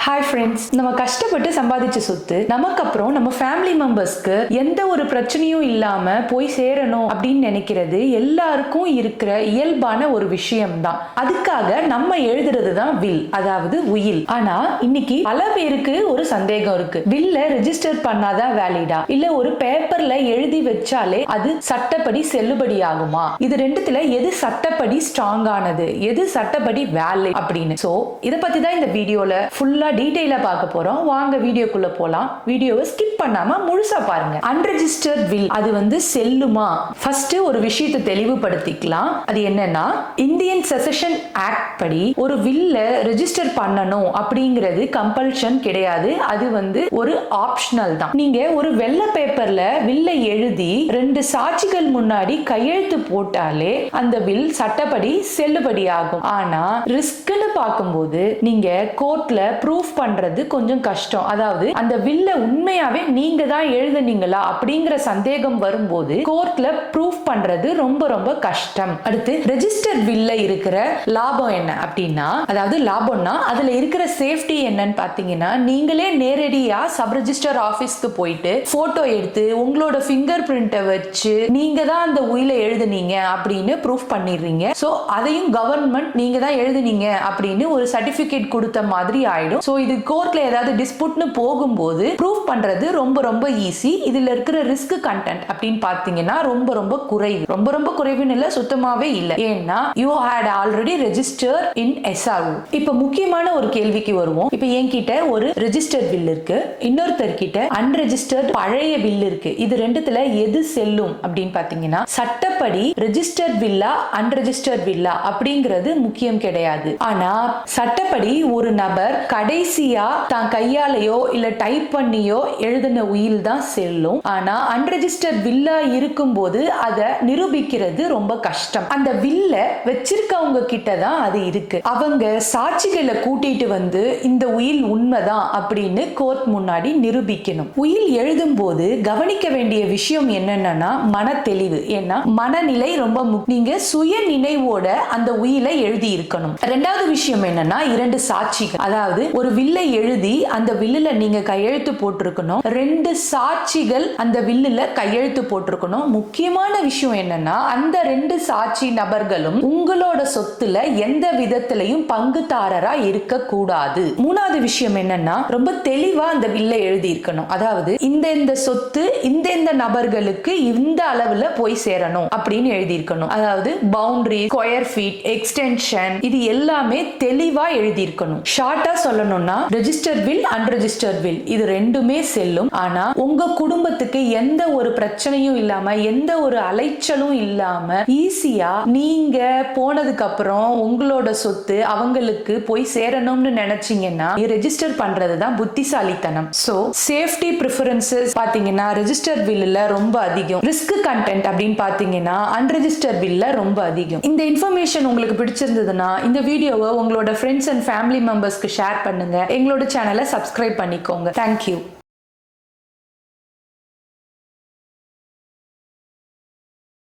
Hi friends, நம்ம கஷ்டப்பட்டு சம்பாதிச்ச சொத்து நமக்கு அப்புறம் நம்ம ஃபேமிலி மெம்பர்ஸ்க்கு எந்த ஒரு பிரச்சனையும் இல்லாம போய் சேரணும் அப்படின்னு நினைக்கிறது எல்லாருக்கும் இருக்கிற இயல்பான ஒரு விஷயம் தான். அதுக்காக நம்ம எழுதுறது தான் வில், அதாவது உயில். ஆனா இன்னைக்கு பல பேருக்கு ஒரு சந்தேகம் இருக்கு. வில்ல ரெஜிஸ்டர் பண்ணாதான் வேலிடா, இல்ல ஒரு பேப்பர்ல எழுதி வச்சாலே அது சட்டப்படி செல்லுபடி ஆகுமா? இது ரெண்டுத்துல எது சட்டப்படி ஸ்ட்ராங் ஆனது, எது சட்டப்படி வேலிட் அப்படின்னு. சோ இத பத்தி தான் இந்த வீடியோல ஃபுல்லா டீடைலா பார்க்க போறோம். வாங்க வீடியோக்குள்ள போலாம். வீடியோவை ஸ்கிப் பண்ணாம முழுசா பாருங்க. அன்ரெஜிஸ்டர்ட் வில் அது செல்லுமா? ஃபர்ஸ்ட் ஒரு விஷயத்தை தெளிவுபடுத்திக்கலாம். அது என்னன்னா, இந்தியன் செசஷன் ஆக்ட் படி ஒரு வில்ல ரெஜிஸ்டர் பண்ணணும் அப்படிங்கிறது கம்பல்ஷன் கிடையாது. அது ஒரு ஆப்ஷனல் தான். நீங்க ஒரு வெள்ளை பேப்பர்ல வில்ல எழுதி 2 சாட்சிகள் முன்னாடி கையெழுத்து போட்டாலே அந்த வில் சட்டப்படி செல்லுபடி ஆகும். ஆனா ரிஸ்க்னு பார்க்கும்போது நீங்க கோர்ட்ல ப்ரூஃப் பண்றது கொஞ்சம் கஷ்டம். அதாவது அந்த வில்ல உண்மையாவே நீங்க தான் எழுதுனீங்களா அப்படிங்கிற சந்தேகம் வரும்போது கோர்ட்ல ப்ரூஃப் பண்றது ரொம்ப ரொம்ப கஷ்டம். அடுத்து ரெஜிஸ்டர்ட் வில்ல இருக்கிற லாபம் என்ன அப்படின்னா, அதாவது லாபம்னா அதுல இருக்கிற சேஃப்டி என்னன்னு பாத்தீங்கன்னா, நீங்களே நேரடியா சப் ரெஜிஸ்டர் ஆபீஸ்க்கு போயிட்டு போட்டோ எடுத்து உங்களோட ஃபிங்கர் பிரிண்ட்டை வச்சு நீங்க தான் அந்த உயில எழுதுனீங்க அப்படின்னு ப்ரூஃப் பண்ணிடுறீங்க. சோ அதையும் கவர்மெண்ட் நீங்க தான் எழுதுனீங்க அப்படின்னு ஒரு சர்டிபிகேட் கொடுத்த மாதிரி ஆயிடும். சோ இது கோர்ட்ல ஏதாவது டிஸ்பியூட்னு போகும்போது ப்ரூஃப் பண்றது ரொம்ப ரொம்ப ஈஸி. இதுல இருக்கிற ரிஸ்க் கண்டென்ட் அப்படின்னு பாத்தீங்கன்னா ரொம்ப ரொம்ப குறைவு. ரொம்ப ரொம்ப குறைவுன்னு இல்ல, சுத்தமாவே இல்ல. ஏன்னா you had already register in SRO. இப்ப முக்கியமான ஒரு கேள்விக்கு வருவோம். இப்ப என்கிட்ட ஒரு ரெஜிஸ்டர்ட் பில் இருக்கு, இன்னொருத்தர் கிட்ட அன்ரெஜிஸ்டர்ட் பழைய பில் இருக்கு. இது ரெண்டுத்துல எது செல்லும் அப்படின்னு பாத்தீங்கன்னா, சட்டப்படி ரெஜிஸ்டர்ட் பில்லா அன்ரெஜிஸ்டர்ட் பில்லா அப்படிங்கிறது முக்கியம் கிடையாது. ஆனா சட்டப்படி ஒரு நபர் கடைசியா தான் கையாலையோ இல்ல டைப் பண்ணியோ எழுதின உயில் தான் செல்லும். ஆனா அன்ரெஜிஸ்டர்ட் வில்லா இருக்கும்போது அதை நிரூபிக்கிறது ரொம்ப கஷ்டம். அந்த வில்ல வச்சிருக்கவங்க கிட்ட தான் அது இருக்கு. அவங்க சாட்சிகளை கூட்டிட்டு வந்து இந்த உயில் உண்மைதான் அப்படின்னு கோர்ட் முன்னாடி நிரூபிக்கணும். உயில் எழுதும் போது கவனிக்க வேண்டிய விஷயம் என்னன்னா மன தெளிவு. ஏன்னா மனநிலை ரொம்ப நீங்க சுய நினைவோட அந்த உயிலை எழுதி இருக்கணும். ரெண்டாவது விஷயம் என்னன்னா, 2 சாட்சிகள், அதாவது ஒரு வில்லை எழுதி அந்த வில்லுல நீங்க கையெழுத்து போட்டிருக்கணும். 2 சாட்சிகள் அந்த வில்லுல கையெழுத்து போட்டிருக்கணும். முக்கியமான விஷயம் என்னன்னா, அந்த 2 சாட்சி நபர்களும் உங்களோட சொத்துல எந்த விதத்திலையும் பங்குதாரரா இருக்க கூடாது. மூணாவது விஷயம் என்னன்னா, ரொம்ப தெளிவா அந்த வில்லை எழுதி இருக்கணும். அதாவது இந்த சொத்து இந்த நபர்களுக்கு இந்த அளவுல போய் சேரணும் அப்படின்னு எழுதி இருக்கணும். அதாவது பவுண்டரி, ஸ்கொயர் ஃபீட், எக்ஸ்டென்ஷன், இது எல்லாமே தெளிவா எழுதி இருக்கணும். ஷார்ட்டா சொல்லணும்னா, ரெஜிஸ்டர்ட் வில் அன்ரெஜிஸ்டர்ட் வில் இது ரெண்டுமே செல்லும். ஆனா உங்க குடும்பத்துக்கு எந்த ஒரு பிரச்சனையும் இல்லாம, எந்த ஒரு அலைச்சலும் இல்லாம ஈஸியா நீங்க போனதுக்கு அப்புறம் உங்களோட சொத்து அவங்களுக்கு போய் சேரணும்னு நினைச்சீங்கன்னா ரெஜிஸ்டர் பண்றதுதான் புத்திசாலித்தனம். சோ சேஃப்டி பிரிஃபரன்சஸ் பாத்தீங்கன்னா ரெஜிஸ்டர்ட் வில்ல ரொம்ப அதிகம். ரிஸ்க் கண்டென்ட் அப்படின்னு பாத்தீங்கன்னா அன்ரெஜிஸ்டர்ட் வில்ல ரொம்ப அதிகம். இந்த இன்ஃபர்மேஷன் உங்களுக்கு பிடிச்சிருந்ததுன்னா இந்த வீடியோவை உங்களோட ஃப்ரெண்ட்ஸ் அண்ட் ஃபேமிலி மெம்பர்ஸ்க்கு ஷேர் பண்ணுங்க. எங்களோட சேனலை சப்ஸ்கிரைப் பண்ணிக்கோங்க. தேங்க்யூ.